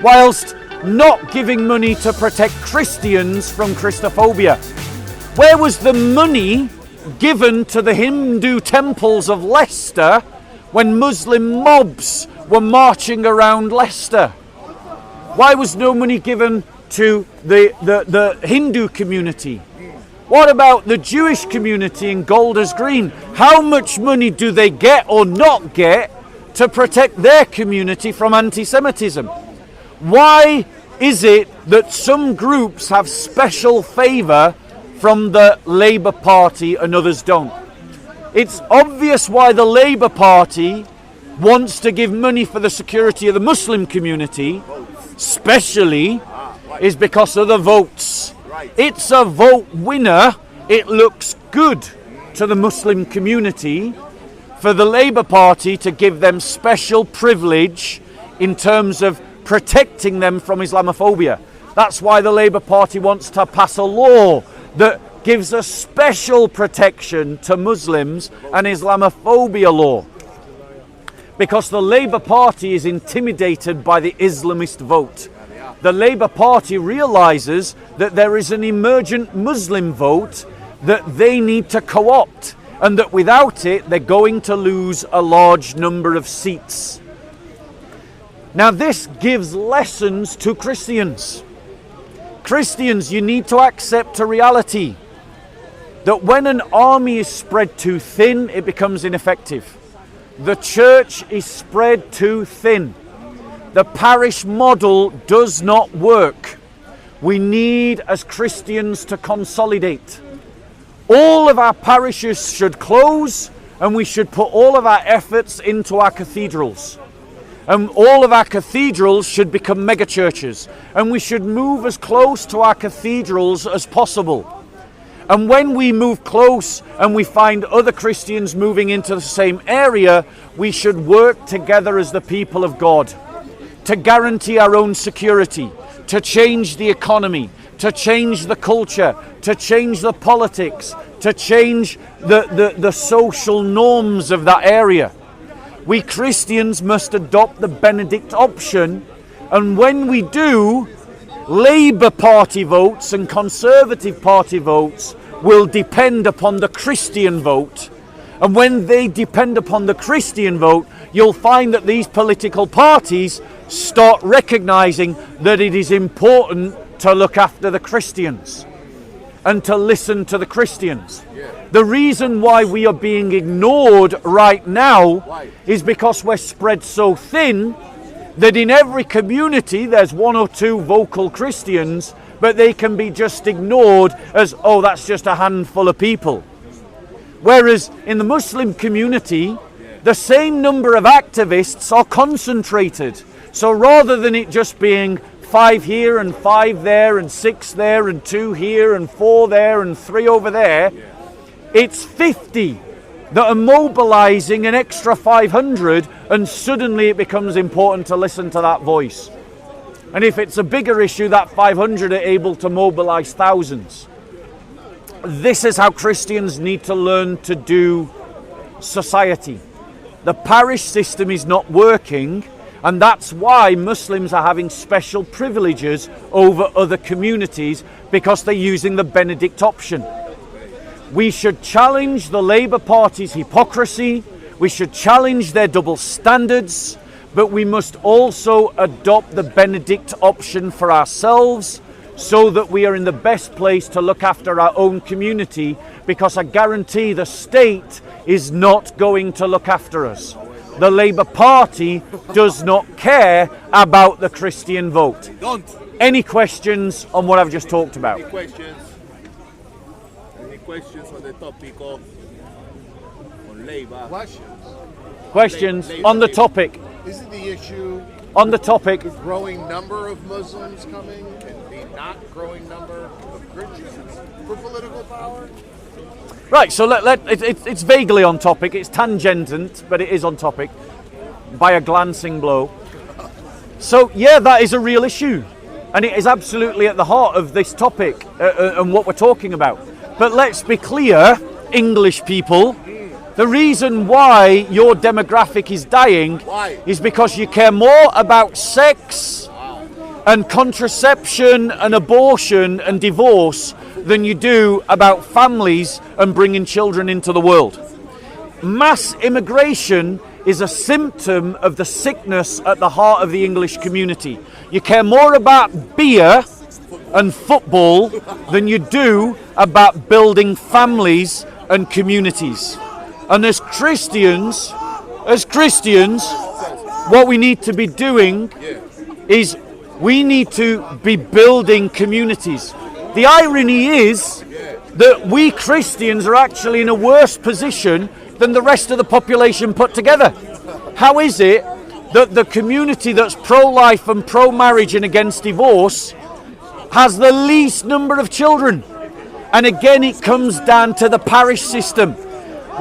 whilst not giving money to protect Christians from Christophobia? Where was the money given to the Hindu temples of Leicester when Muslim mobs were marching around Leicester? Why was no money given to the Hindu community? What about the Jewish community in Golders Green? How much money do they get or not get to protect their community from anti-Semitism? Why is it that some groups have special favour from the Labour Party and others don't? It's obvious why the Labour Party wants to give money for the security of the Muslim community, especially, is because of the votes. It's a vote winner. It looks good to the Muslim community for the Labour Party to give them special privilege in terms of protecting them from Islamophobia. That's why the Labour Party wants to pass a law that gives a special protection to Muslims, an Islamophobia law. Because the Labour Party is intimidated by the Islamist vote. The Labour Party realises that there is an emergent Muslim vote that they need to co-opt, and that without it they're going to lose a large number of seats. Now this gives lessons to Christians. Christians, you need to accept a reality that when an army is spread too thin, it becomes ineffective. The church is spread too thin. The parish model does not work. We need, as Christians, to consolidate. All of our parishes should close, and we should put all of our efforts into our cathedrals. And all of our cathedrals should become megachurches, and we should move as close to our cathedrals as possible. And when we move close and we find other Christians moving into the same area, we should work together as the people of God to guarantee our own security, to change the economy, to change the culture, to change the politics, to change the social norms of that area. We Christians must adopt the Benedict Option, and when we do, Labour Party votes and Conservative Party votes will depend upon the Christian vote. And when they depend upon the Christian vote, you'll find that these political parties start recognising that it is important to look after the Christians and to listen to the Christians. The reason why we are being ignored right now is because we're spread so thin that in every community there's one or two vocal Christians, but they can be just ignored as, oh, that's just a handful of people. Whereas in the Muslim community, the same number of activists are concentrated. So rather than it just being 5 here and 5 there and 6 there and 2 here and 4 there and 3 over there, it's 50 that are mobilizing an extra 500, and suddenly it becomes important to listen to that voice. And if it's a bigger issue, that 500 are able to mobilize thousands. This is how Christians need to learn to do society. The parish system is not working, and that's why Muslims are having special privileges over other communities, because they're using the Benedict Option. We should challenge the Labour Party's hypocrisy, we should challenge their double standards, but we must also adopt the Benedict Option for ourselves so that we are in the best place to look after our own community, because I guarantee the state is not going to look after us. The Labour Party does not care about the Christian vote. Any questions on what I've just talked about? Any questions? Any questions on the topic of Labour? Questions on the topic? Isn't the issue on the topic growing number of Muslims coming and the not growing number of Christians for political power? Right, so it's vaguely on topic. It's tangent, but it is on topic by a glancing blow. So yeah, that is a real issue, and it is absolutely at the heart of this topic and what we're talking about. But let's be clear, English people, the reason why your demographic is dying is because you care more about sex and contraception and abortion and divorce than you do about families and bringing children into the world. Mass immigration is a symptom of the sickness at the heart of the English community. You care more about beer and football than you do about building families and communities. And as Christians, what we need to be doing is we need to be building communities. The irony is that we Christians are actually in a worse position than the rest of the population put together. How is it that the community that's pro-life and pro-marriage and against divorce has the least number of children? And again, it comes down to the parish system.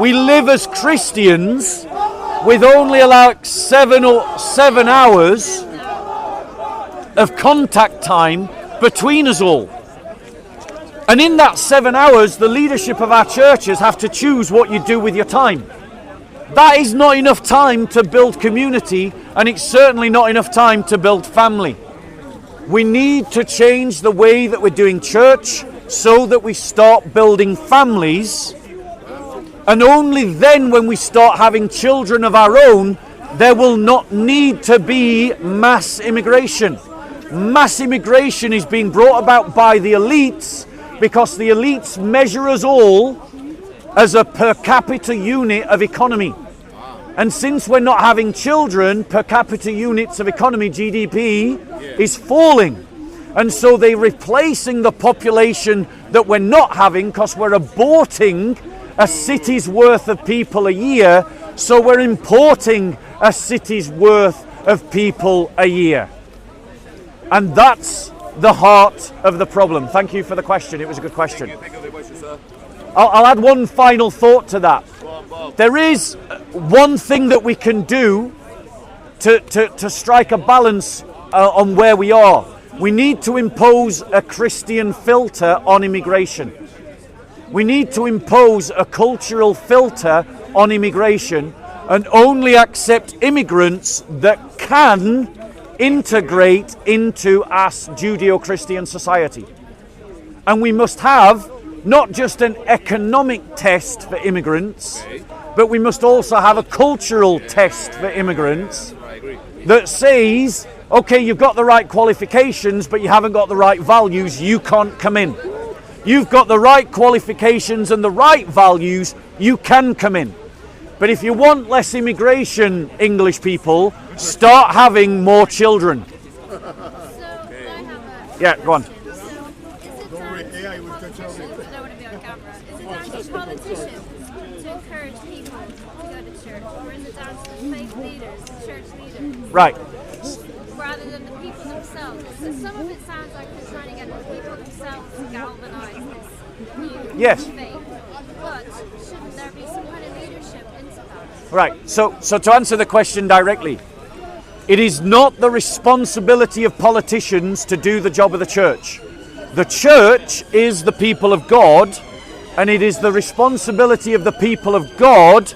We live as Christians with only like 7 hours of contact time between us all. And in that 7 hours, the leadership of our churches have to choose what you do with your time. That is not enough time to build community, and it's certainly not enough time to build family. We need to change the way that we're doing church so that we start building families, and only then, when we start having children of our own, there will not need to be mass immigration. Mass immigration is being brought about by the elites because the elites measure us all as a per capita unit of economy. And since we're not having children, per capita units of economy, GDP, is falling. And so they're replacing the population that we're not having because we're aborting a city's worth of people a year, so we're importing a city's worth of people a year. And that's the heart of the problem. Thank you for the question. It was a good question. Thank you for the question, sir. I'll add one final thought to that. There is one thing that we can do to strike a balance on where we are. We need to impose a Christian filter on immigration. We need to impose a cultural filter on immigration and only accept immigrants that can integrate into our Judeo-Christian society. And we must have not just an economic test for immigrants, but we must also have a cultural test for immigrants that says, okay, you've got the right qualifications, but you haven't got the right values, you can't come in. You've got the right qualifications and the right values, you can come in. But if you want less immigration, English people, start having more children. Yeah, go on. Politicians to encourage people to go to church, or is it down to the faith leaders, church leaders? Right. Rather than the people themselves. So some of it sounds like they're trying to get the people themselves to galvanize this new faith. But shouldn't there be some kind of leadership into that? Right. So to answer the question directly, it is not the responsibility of politicians to do the job of the church. The church is the people of God, and it is the responsibility of the people of God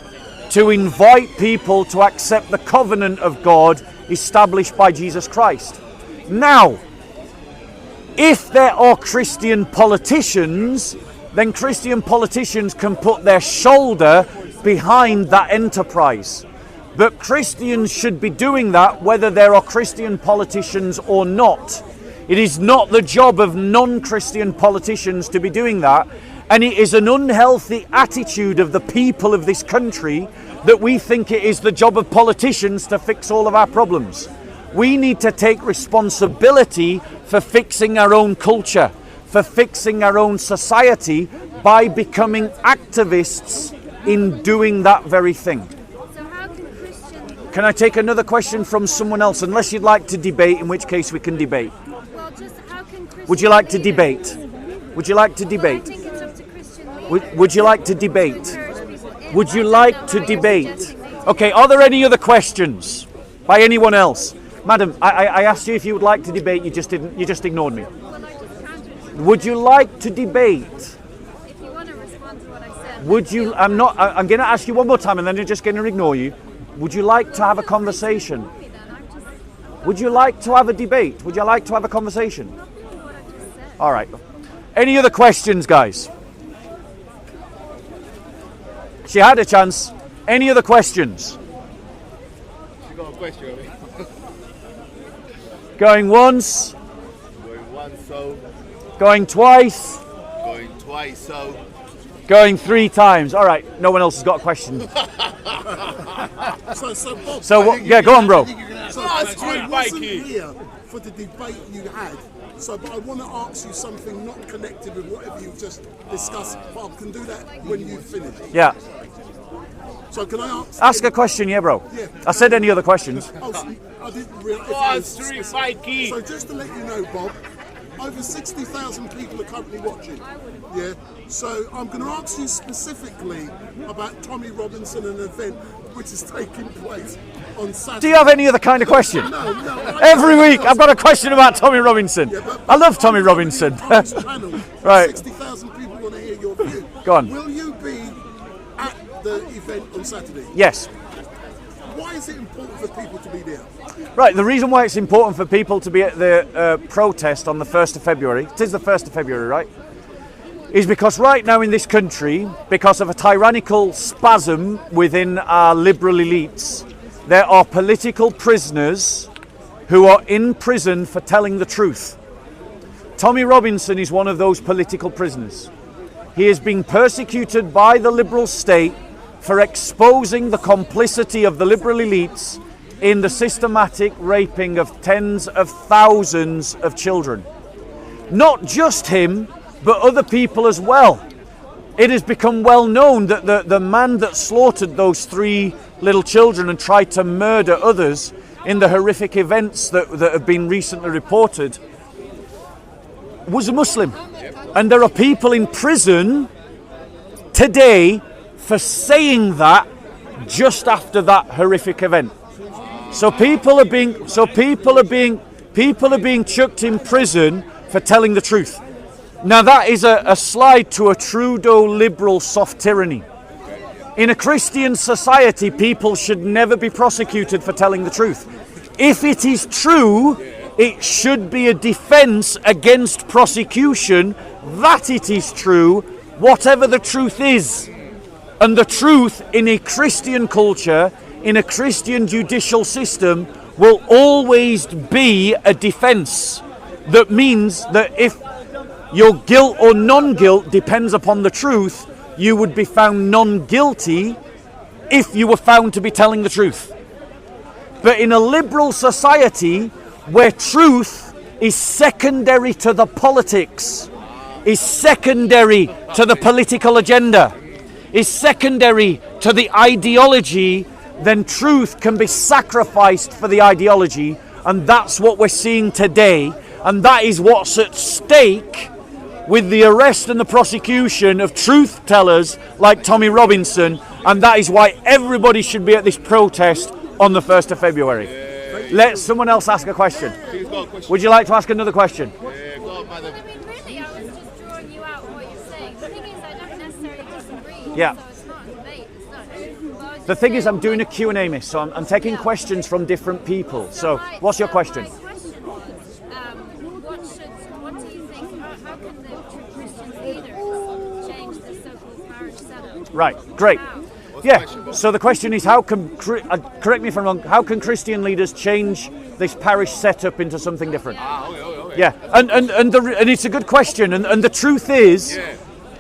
to invite people to accept the covenant of God established by Jesus Christ. Now, if there are Christian politicians, then Christian politicians can put their shoulder behind that enterprise. But Christians should be doing that whether there are Christian politicians or not. It is not the job of non-Christian politicians to be doing that. And it is an unhealthy attitude of the people of this country that we think it is the job of politicians to fix all of our problems. We need to take responsibility for fixing our own culture, for fixing our own society by becoming activists in doing that very thing. So how can Christians... Can I take another question from someone else? Unless you'd like to debate, in which case we can debate. Well, just how can Christians... Would you like to debate? Would you like to debate? Well, I think it's up to Christian leaders Would you like to debate? to encourage people in. Would you I don't like know to how you're debate? suggesting they do. Okay, are there any other questions by anyone else? Madam, I asked you if you would like to debate, you just ignored me. Well, I just can't. Would you like to debate? If you want to respond to what I said... Would you, I'm going to ask you one more time and then you're just going to ignore you. Would you like to have a conversation? Would you like to have a debate? Would you like to have a conversation? All right. Any other questions, guys? She had a chance. Any other questions? You got a question, Going once. Going once, so. Going twice. Going twice, so. Going 3 times. All right. No one else has got a question. Bob, So what? Yeah, go on, bro. So I wasn't here for the debate you had. So, but I want to ask you something not connected with whatever you've just discussed. But I can do that when you finish. Yeah. So can I Ask a question, yeah, bro. Yeah. I said any other questions. Oh, so I didn't realise. One, three, fight key. So just to let you know, Bob, over 60,000 people are currently watching. Yeah. So I'm going to ask you specifically about Tommy Robinson, an event which is taking place on Saturday. Do you have any other kind of question? No. Every week I've got a question about Tommy Robinson. I love Tommy Robinson. On this channel, Right. 60,000 people want to hear your view. Go on. Will you be at the event on Saturday? Yes. Why is it important for people to be there? Right, the reason why it's important for people to be at the protest on the 1st of February, it is the 1st of February, right, is because right now in this country, because of a tyrannical spasm within our liberal elites, there are political prisoners who are in prison for telling the truth. Tommy Robinson is one of those political prisoners. He is being persecuted by the liberal state for exposing the complicity of the liberal elites in the systematic raping of tens of thousands of children. Not just him, but other people as well. It has become well known that the man that slaughtered those 3 little children and tried to murder others in the horrific events that have been recently reported was a Muslim. And there are people in prison today for saying that just after that horrific event. So people are being chucked in prison for telling the truth. Now that is a slide to a Trudeau liberal soft tyranny. In a Christian society, people should never be prosecuted for telling the truth. If it is true, it should be a defense against prosecution that it is true, whatever the truth is. And the truth in a Christian culture, in a Christian judicial system, will always be a defense. That means that if your guilt or non-guilt depends upon the truth, you would be found non-guilty if you were found to be telling the truth. But in a liberal society where truth is secondary to the politics, is secondary to the political agenda, is secondary to the ideology, then truth can be sacrificed for the ideology, and that's what we're seeing today, and that is what's at stake with the arrest and the prosecution of truth tellers like Tommy Robinson, and that is why everybody should be at this protest on the 1st of February. Let someone else ask a question. Would you like to ask another question? I mean, really, I was just drawing you out what you're saying. The thing is, I don't necessarily disagree. Yeah. So it's not a debate. It's not. The thing is, I'm doing a Q&A, miss, so I'm taking questions from different people. So, what's your question? My question was, what do you think? How can the true Christian leaders change the so-called parish setup? Right, great. Yeah, so the question is, how can, correct me if I'm wrong, how can Christian leaders change this parish setup into something different? Yeah, and it's a good question, and the truth is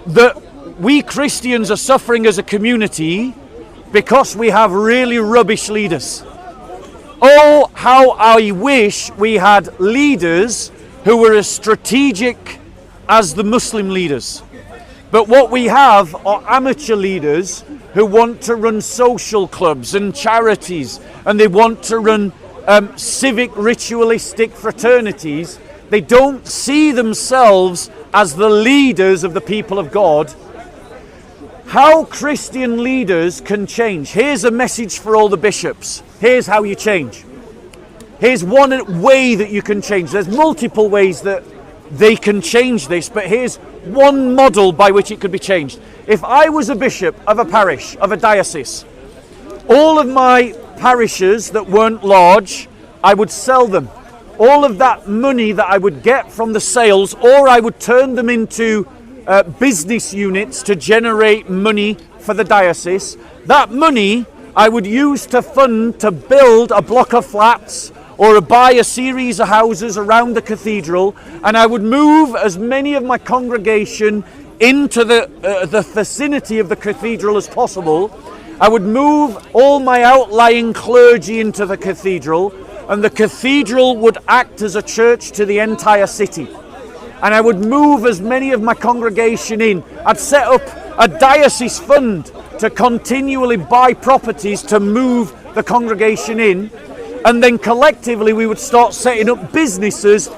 that we Christians are suffering as a community because we have really rubbish leaders. Oh, how I wish we had leaders who were as strategic as the Muslim leaders. But what we have are amateur leaders who want to run social clubs and charities, and they want to run civic ritualistic fraternities. They don't see themselves as the leaders of the people of God. How Christian leaders can change. Here's a message for all the bishops. Here's how you change. Here's one way that you can change. There's multiple ways that they can change this, but here's one model by which it could be changed. If I was a bishop of a parish, of a diocese, all of my parishes that weren't large I would sell them. All of that money that I would get from the sales, or I would turn them into business units to generate money for the diocese. That money I would use to fund to build a block of flats or buy a series of houses around the cathedral, and I would move as many of my congregation into the vicinity of the cathedral as possible. I would move all my outlying clergy into the cathedral, and the cathedral would act as a church to the entire city. And I would move as many of my congregation in. I'd set up a diocese fund to continually buy properties to move the congregation in, and then collectively we would start setting up businesses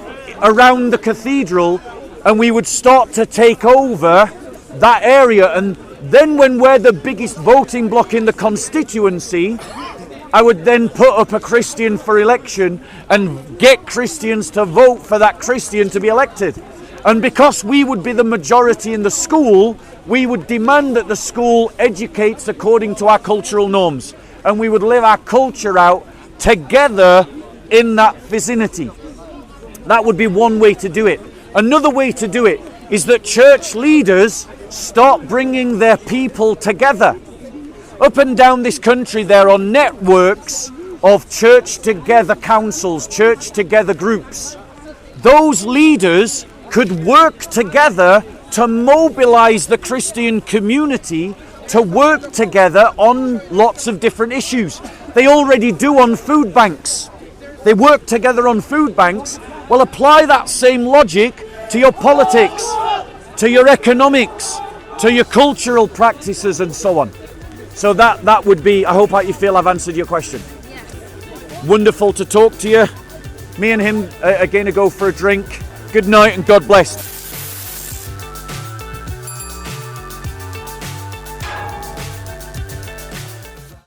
around the cathedral, and we would start to take over that area. And then when we're the biggest voting bloc in the constituency, I would then put up a Christian for election and get Christians to vote for that Christian to be elected. And because we would be the majority in the school, we would demand that the school educates according to our cultural norms, and we would live our culture out together in that vicinity. That would be one way to do it. Another way to do it is that church leaders start bringing their people together. Up and down this country there are networks of church together councils, church together groups. Those leaders could work together to mobilize the Christian community to work together on lots of different issues. They already do on food banks. They work together on food banks. Well, apply that same logic to your politics, to your economics, to your cultural practices and so on. So that would be, I hope you feel I've answered your question. Yes. Wonderful to talk to you. Me and him are going to go for a drink. Good night and God bless.